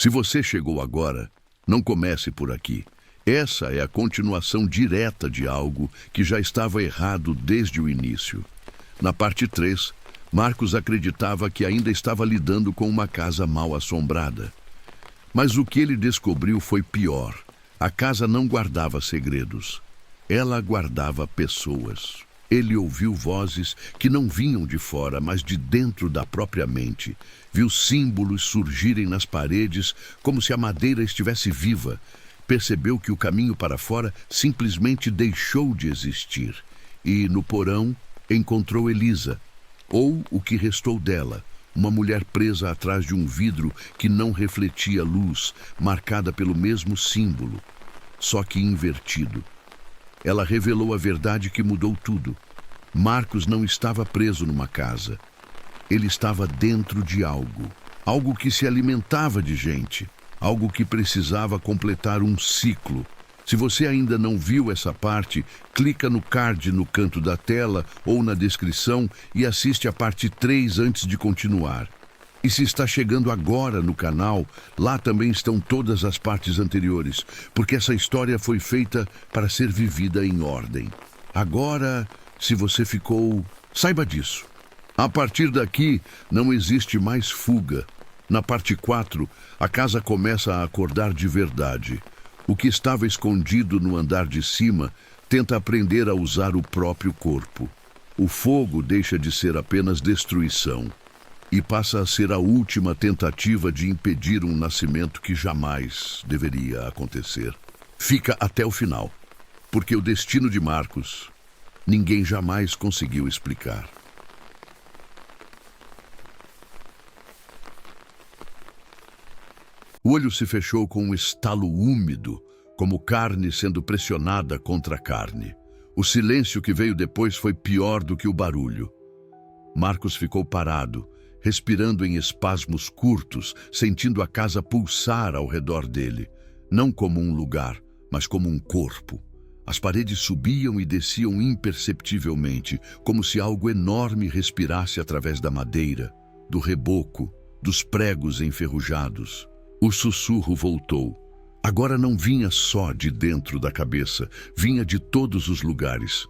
Se você chegou agora, não comece por aqui. Essa é a continuação direta de algo que já estava errado desde o início. Na parte 3, Marcos acreditava que ainda estava lidando com uma casa mal assombrada. Mas o que ele descobriu foi pior. A casa não guardava segredos. Ela guardava pessoas. Ele ouviu vozes que não vinham de fora, mas de dentro da própria mente. Viu símbolos surgirem nas paredes como se a madeira estivesse viva. Percebeu que o caminho para fora simplesmente deixou de existir. E, no porão, encontrou Elisa, ou o que restou dela, uma mulher presa atrás de um vidro que não refletia luz, marcada pelo mesmo símbolo, só que invertido. Ela revelou a verdade que mudou tudo. Marcos não estava preso numa casa. Ele estava dentro de algo. Algo que se alimentava de gente. Algo que precisava completar um ciclo. Se você ainda não viu essa parte, clica no card no canto da tela ou na descrição e assiste a parte 3 antes de continuar. E se está chegando agora no canal, lá também estão todas as partes anteriores, porque essa história foi feita para ser vivida em ordem. Agora, se você ficou, saiba disso. A partir daqui, não existe mais fuga. Na parte 4, a casa começa a acordar de verdade. O que estava escondido no andar de cima tenta aprender a usar o próprio corpo. O fogo deixa de ser apenas destruição e passa a ser a última tentativa de impedir um nascimento que jamais deveria acontecer. Fica até o final, porque o destino de Marcos ninguém jamais conseguiu explicar. O olho se fechou com um estalo úmido, como carne sendo pressionada contra carne. O silêncio que veio depois foi pior do que o barulho. Marcos ficou parado, respirando em espasmos curtos, sentindo a casa pulsar ao redor dele, não como um lugar, mas como um corpo. As paredes subiam e desciam imperceptivelmente, como se algo enorme respirasse através da madeira, do reboco, dos pregos enferrujados. O sussurro voltou. Agora não vinha só de dentro da cabeça, vinha de todos os lugares.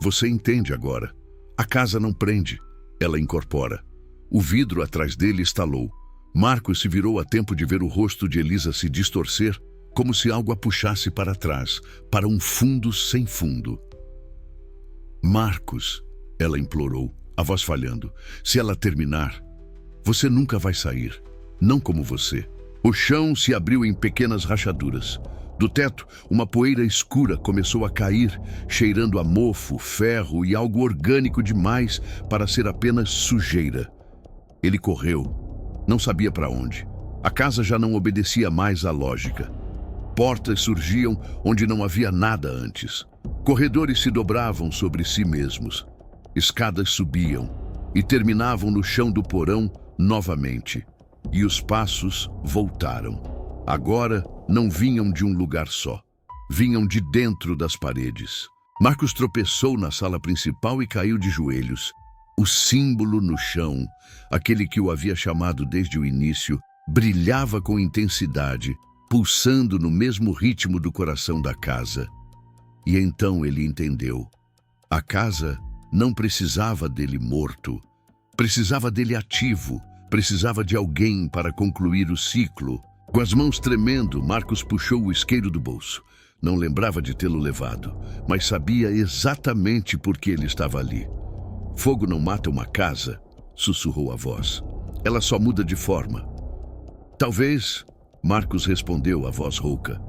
Você entende agora. A casa não prende, ela incorpora. O vidro atrás dele estalou. Marcos se virou a tempo de ver o rosto de Elisa se distorcer, como se algo a puxasse para trás, para um fundo sem fundo. Marcos, ela implorou, a voz falhando, se ela terminar, você nunca vai sair, não como você. O chão se abriu em pequenas rachaduras. Do teto, uma poeira escura começou a cair, cheirando a mofo, ferro e algo orgânico demais para ser apenas sujeira. Ele correu. Não sabia para onde. A casa já não obedecia mais à lógica. Portas surgiam onde não havia nada antes. Corredores se dobravam sobre si mesmos. Escadas subiam e terminavam no chão do porão novamente. E os passos voltaram. Agora não vinham de um lugar só. Vinham de dentro das paredes. Marcos tropeçou na sala principal e caiu de joelhos. O símbolo no chão, aquele que o havia chamado desde o início, brilhava com intensidade, pulsando no mesmo ritmo do coração da casa. E então ele entendeu. A casa não precisava dele morto. Precisava dele ativo. Precisava de alguém para concluir o ciclo. Com as mãos tremendo, Marcos puxou o isqueiro do bolso. Não lembrava de tê-lo levado, mas sabia exatamente por que ele estava ali. Fogo não mata uma casa, sussurrou a voz. Ela só muda de forma. Talvez, Marcos respondeu a voz rouca.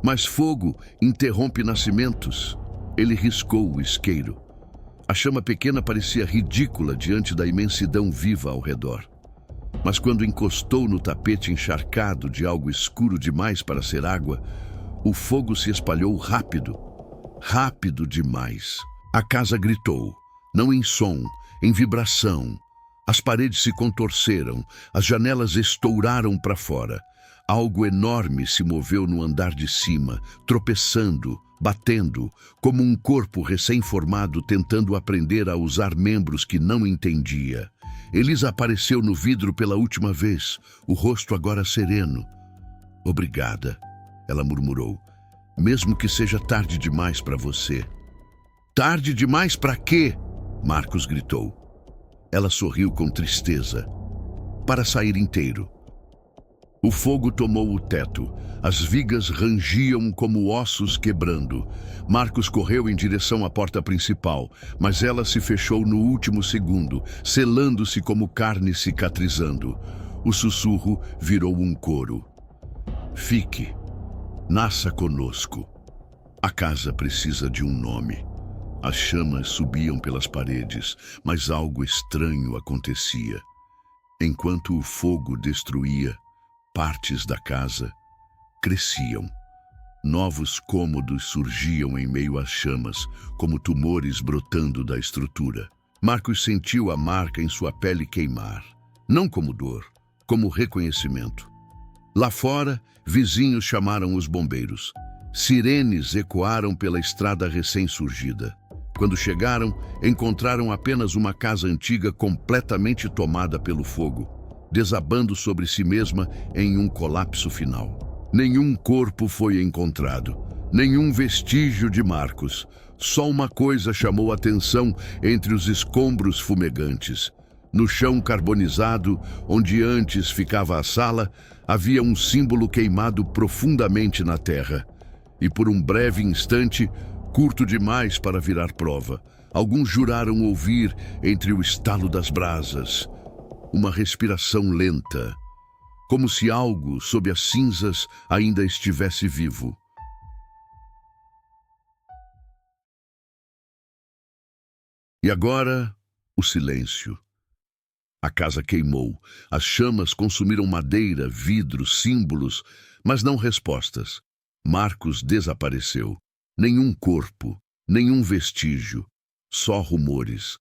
Mas fogo interrompe nascimentos. Ele riscou o isqueiro. A chama pequena parecia ridícula diante da imensidão viva ao redor. Mas quando encostou no tapete encharcado de algo escuro demais para ser água, o fogo se espalhou rápido, rápido demais. A casa gritou, não em som, em vibração. As paredes se contorceram, as janelas estouraram para fora. Algo enorme se moveu no andar de cima, tropeçando, batendo, como um corpo recém-formado tentando aprender a usar membros que não entendia. Elisa apareceu no vidro pela última vez, o rosto agora sereno. Obrigada, ela murmurou. Mesmo que seja tarde demais para você. Tarde demais para quê? Marcos gritou. Ela sorriu com tristeza. Para sair inteiro. O fogo tomou o teto. As vigas rangiam como ossos quebrando. Marcos correu em direção à porta principal, mas ela se fechou no último segundo, selando-se como carne cicatrizando. O sussurro virou um coro. Fique. Nasça conosco. A casa precisa de um nome. As chamas subiam pelas paredes, mas algo estranho acontecia. Enquanto o fogo destruía, partes da casa cresciam. Novos cômodos surgiam em meio às chamas, como tumores brotando da estrutura. Marcos sentiu a marca em sua pele queimar, não como dor, como reconhecimento. Lá fora, vizinhos chamaram os bombeiros. Sirenes ecoaram pela estrada recém-surgida. Quando chegaram, encontraram apenas uma casa antiga completamente tomada pelo fogo, desabando sobre si mesma em um colapso final. Nenhum corpo foi encontrado, nenhum vestígio de Marcos. Só uma coisa chamou atenção entre os escombros fumegantes. No chão carbonizado, onde antes ficava a sala, havia um símbolo queimado profundamente na terra. E por um breve instante, curto demais para virar prova, alguns juraram ouvir, entre o estalo das brasas, uma respiração lenta, como se algo sob as cinzas ainda estivesse vivo. E agora, o silêncio. A casa queimou, as chamas consumiram madeira, vidro, símbolos, mas não respostas. Marcos desapareceu. Nenhum corpo, nenhum vestígio, só rumores.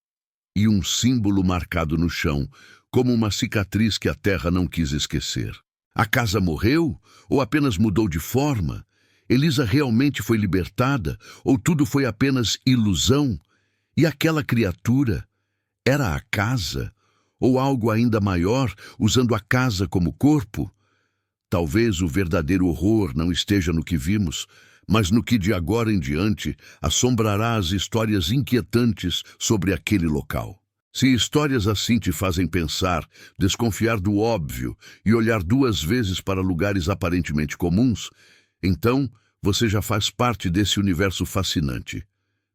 E um símbolo marcado no chão, como uma cicatriz que a terra não quis esquecer. A casa morreu? Ou apenas mudou de forma? Elisa realmente foi libertada? Ou tudo foi apenas ilusão? E aquela criatura? Era a casa? Ou algo ainda maior, usando a casa como corpo? Talvez o verdadeiro horror não esteja no que vimos, mas no que de agora em diante assombrará as histórias inquietantes sobre aquele local. Se histórias assim te fazem pensar, desconfiar do óbvio e olhar duas vezes para lugares aparentemente comuns, então você já faz parte desse universo fascinante.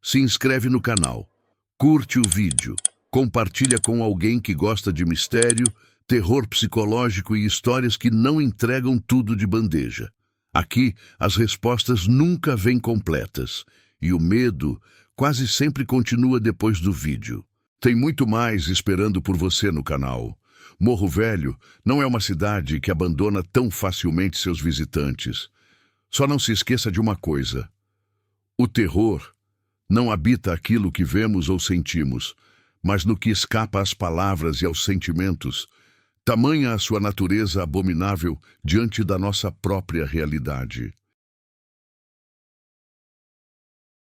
Se inscreve no canal, curte o vídeo, compartilha com alguém que gosta de mistério, terror psicológico e histórias que não entregam tudo de bandeja. Aqui, as respostas nunca vêm completas, e o medo quase sempre continua depois do vídeo. Tem muito mais esperando por você no canal. Morro Velho não é uma cidade que abandona tão facilmente seus visitantes. Só não se esqueça de uma coisa. O terror não habita aquilo que vemos ou sentimos, mas no que escapa às palavras e aos sentimentos. Tamanha a sua natureza abominável diante da nossa própria realidade.